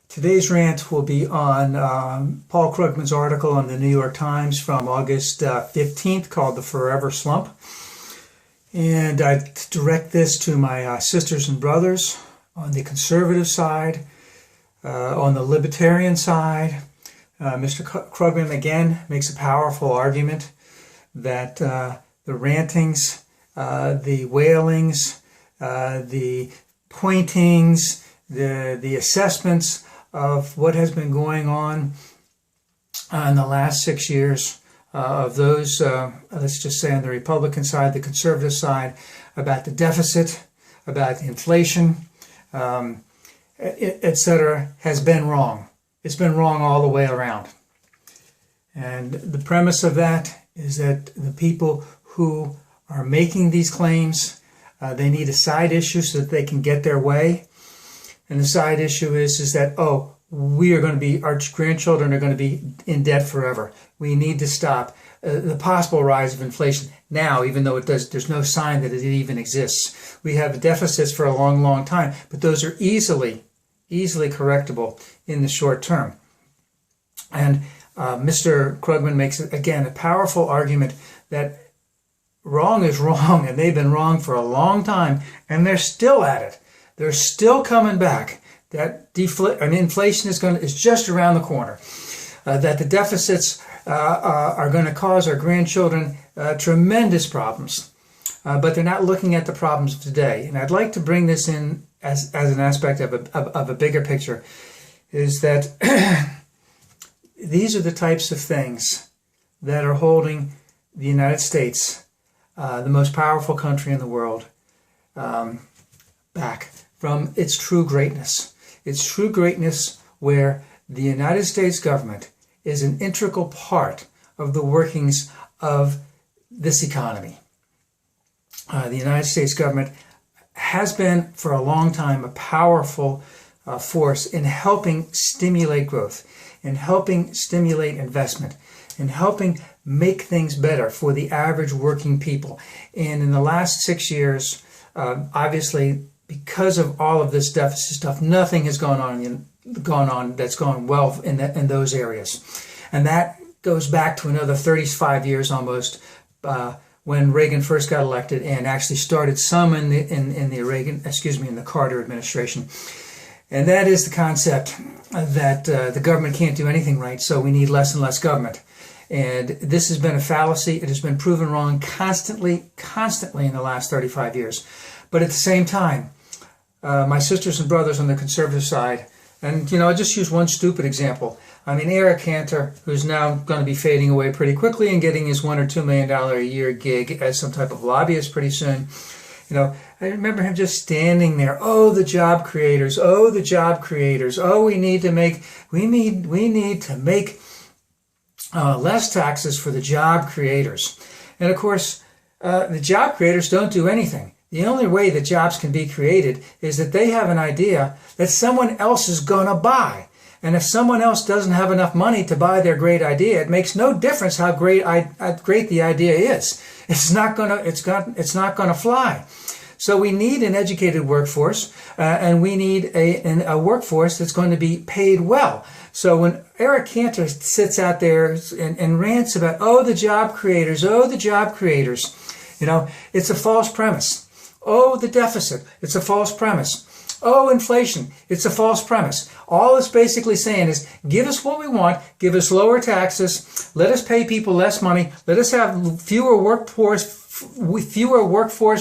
Today's rant will be on Paul Krugman's article in the New York Times from August 15th called The Forever Slump. And I direct this to my sisters and brothers on the conservative side, on the libertarian side. Mr. Krugman again makes a powerful argument that the rantings, the wailings, the pointings, the assessments of what has been going on in the last 6 years of those, let's just say on the Republican side, the conservative side, about the deficit, about the inflation, etc., has been wrong. It's been wrong all the way around. And the premise of that is that the people who are making these claims, they need a side issue so that they can get their way. And the side issue is that, our grandchildren are going to be in debt forever. We need to stop the possible rise of inflation now, even though there's no sign that it even exists. We have deficits for a long, long time, but those are easily correctable in the short term. And Mr. Krugman makes, again, a powerful argument that wrong is wrong, and they've been wrong for a long time, and they're still at it. They're still coming back. That inflation is just around the corner. That the deficits are going to cause our grandchildren tremendous problems. But they're not looking at the problems of today. And I'd like to bring this in as an aspect of a bigger picture, is that these are the types of things that are holding the United States, the most powerful country in the world, back from its true greatness. Its true greatness where the United States government is an integral part of the workings of this economy. The United States government has been for a long time a powerful force in helping stimulate growth, in helping stimulate investment, in helping make things better for the average working people. And in the last 6 years, obviously, because of all of this deficit stuff, nothing has gone on that's gone well in those areas. And that goes back to another 35 years almost, when Reagan first got elected and actually started some in the Carter administration. And that is the concept that the government can't do anything right, so we need less and less government. And this has been a fallacy. It has been proven wrong constantly in the last 35 years. But at the same time, my sisters and brothers on the conservative side, and I'll just use one stupid example. Eric Cantor, who's now going to be fading away pretty quickly and getting his $1 or $2 million a year gig as some type of lobbyist pretty soon. I remember him just standing there. Oh, the job creators. Oh, the job creators. Oh, we need to make less taxes for the job creators. And of course, the job creators don't do anything. The only way that jobs can be created is that they have an idea that someone else is going to buy. And if someone else doesn't have enough money to buy their great idea, it makes no difference how great the idea is. It's not going to fly. So we need an educated workforce, and we need a workforce that's going to be paid well. So when Eric Cantor sits out there and rants about, the job creators, it's a false premise. Oh, the deficit, it's a false premise. Oh, inflation, it's a false premise. All it's basically saying is, give us what we want, give us lower taxes, let us pay people less money, let us have fewer workforce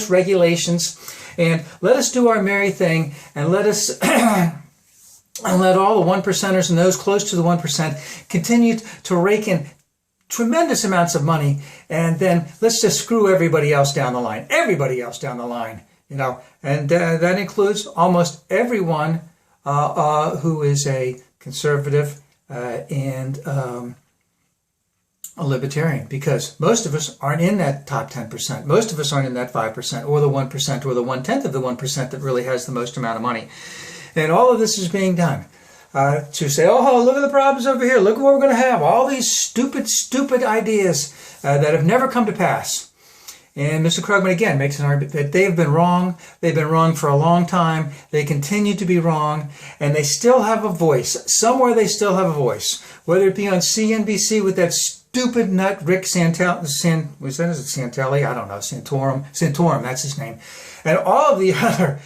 regulations, and let us do our merry thing, and let us and let all the 1%ers and those close to the 1% continue to rake in tremendous amounts of money, and then let's just screw everybody else down the line. And that includes almost everyone who is a conservative and a libertarian, because most of us aren't in that top 10%. Most of us aren't in that 5% or the 1% or the 1/10 of the 1% that really has the most amount of money. And all of this is being done to say, look at the problems over here. Look at what we're going to have. All these stupid ideas that have never come to pass. And Mr. Krugman again makes an argument that they've been wrong. They've been wrong for a long time. They continue to be wrong, and they still have a voice. Somewhere they still have a voice, whether it be on CNBC with that stupid nut Rick Santelli. I don't know. Santorum. That's his name, and all of the other,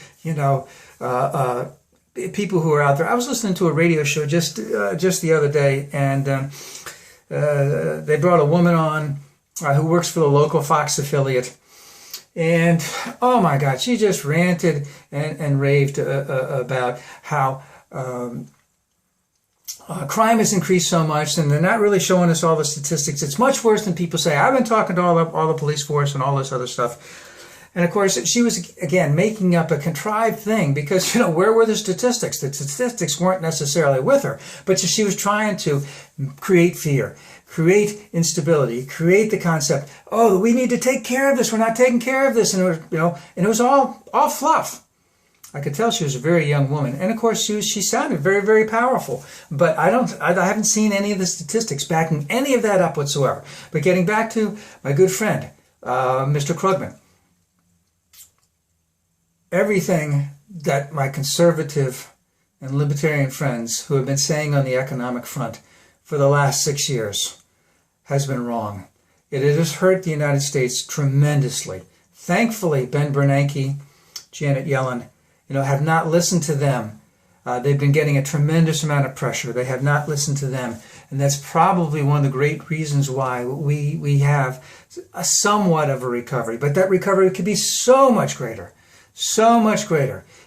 people who are out there. I was listening to a radio show just the other day, and they brought a woman on who works for the local Fox affiliate. And, oh my God, she just ranted and raved about how crime has increased so much, and they're not really showing us all the statistics. It's much worse than people say. I've been talking to all the police force and all this other stuff. And of course, she was, again, making up a contrived thing because, where were the statistics? The statistics weren't necessarily with her, but she was trying to create fear, create instability, create the concept, oh, we need to take care of this. We're not taking care of this. And it was all fluff. I could tell she was a very young woman. And of course, she sounded very, very powerful. But I haven't seen any of the statistics backing any of that up whatsoever. But getting back to my good friend, Mr. Krugman, everything that my conservative and libertarian friends who have been saying on the economic front for the last 6 years has been wrong. It has hurt the United States tremendously. Thankfully, Ben Bernanke, Janet Yellen, have not listened to them. They've been getting a tremendous amount of pressure. They have not listened to them. And that's probably one of the great reasons why we have somewhat of a recovery. But that recovery could be so much greater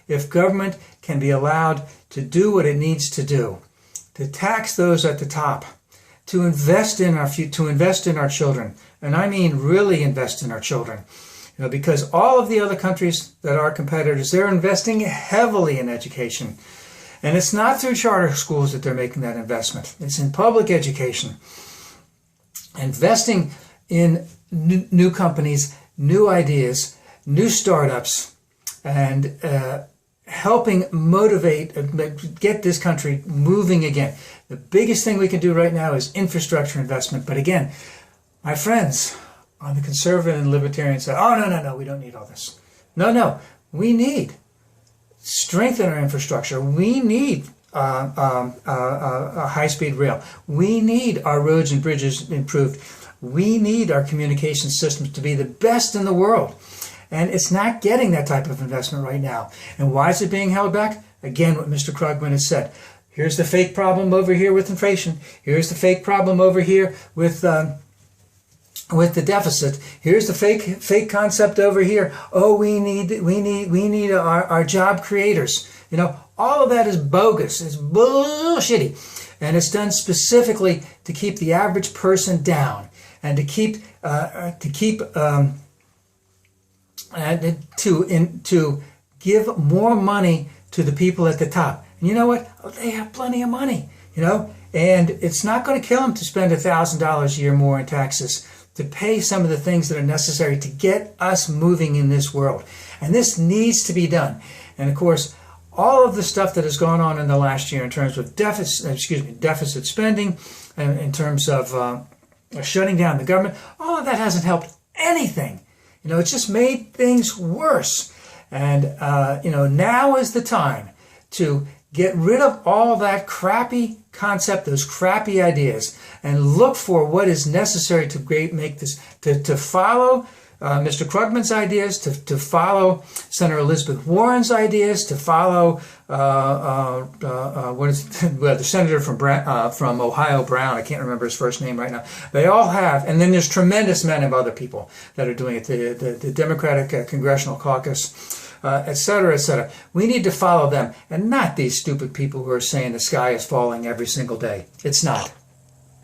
if government can be allowed to do what it needs to do, to tax those at the top, to invest in our children, and I mean really invest in our children, because all of the other countries that are competitors, they're investing heavily in education, and it's not through charter schools that they're making that investment. It's in public education, investing in new companies, new ideas, new startups, and helping motivate, get this country moving again. The biggest thing we can do right now is infrastructure investment. But again, my friends on the conservative and libertarian side, oh, no, we don't need all this. No, we need strengthen our infrastructure. We need a high-speed rail. We need our roads and bridges improved. We need our communication systems to be the best in the world. And it's not getting that type of investment right now. And why is it being held back? Again, what Mr. Krugman has said. Here's the fake problem over here with inflation. Here's the fake problem over here with the deficit. Here's the fake concept over here. Oh, we need our job creators. All of that is bogus. It's bullshitty, and it's done specifically to keep the average person down and to give more money to the people at the top. And you know what? They have plenty of money, and it's not going to kill them to spend $1,000 a year more in taxes to pay some of the things that are necessary to get us moving in this world. And this needs to be done. And of course, all of the stuff that has gone on in the last year in terms of deficit spending, and in terms of shutting down the government, all of that hasn't helped anything. It's just made things worse. And, now is the time to get rid of all that crappy concept, those crappy ideas, and look for what is necessary to make this, to follow Mr. Krugman's ideas, to follow Senator Elizabeth Warren's ideas, to follow the senator from Ohio, Brown. I can't remember his first name right now. They all have, and then there's tremendous amount of other people that are doing it. The Democratic Congressional Caucus, et cetera, et cetera. We need to follow them, and not these stupid people who are saying the sky is falling every single day. It's not.